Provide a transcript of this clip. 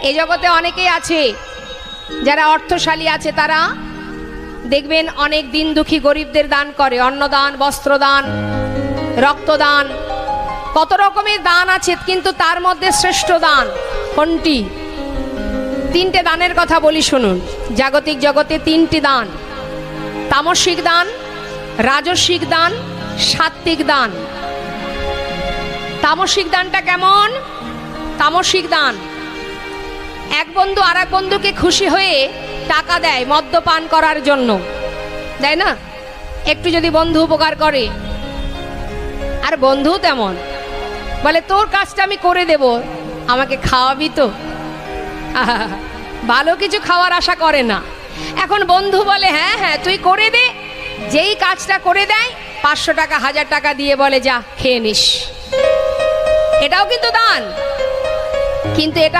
এই জগতে অনেকেই আছে যারা অর্থশালী আছে, তারা দেখবেন অনেক দিন দুঃখী গরিবদের দান করে, অন্নদান, বস্ত্রদান, রক্তদান, কত রকমের দান আছে। কিন্তু তার মধ্যে শ্রেষ্ঠ দান কোনটি? তিনটে দানের কথা বলি শুনুন। জাগতিক জগতে তিনটি দান: তামসিক দান, রাজসিক দান, সাত্ত্বিক দান। তামসিক দানটা কেমন? তামসিক দান, এক বন্ধু আর এক বন্ধুকে খুশি হয়ে টাকা দেয় মদ্যপান করার জন্য, দেয় না? একটু যদি বন্ধু উপকার করে, আর বন্ধু তেমন বলে তোর কাজটা আমি করে দেব, আমাকে খাওয়াবি তো? ভালো কিছু খাওয়ার আশা করে না। এখন বন্ধু বলে হ্যাঁ হ্যাঁ তুই করে দে। যেই কাজটা করে দেয় 500 টাকা 1000 টাকা দিয়ে বলে যা খেয়ে নিস। এটাও কিন্তু দান, কিন্তু এটা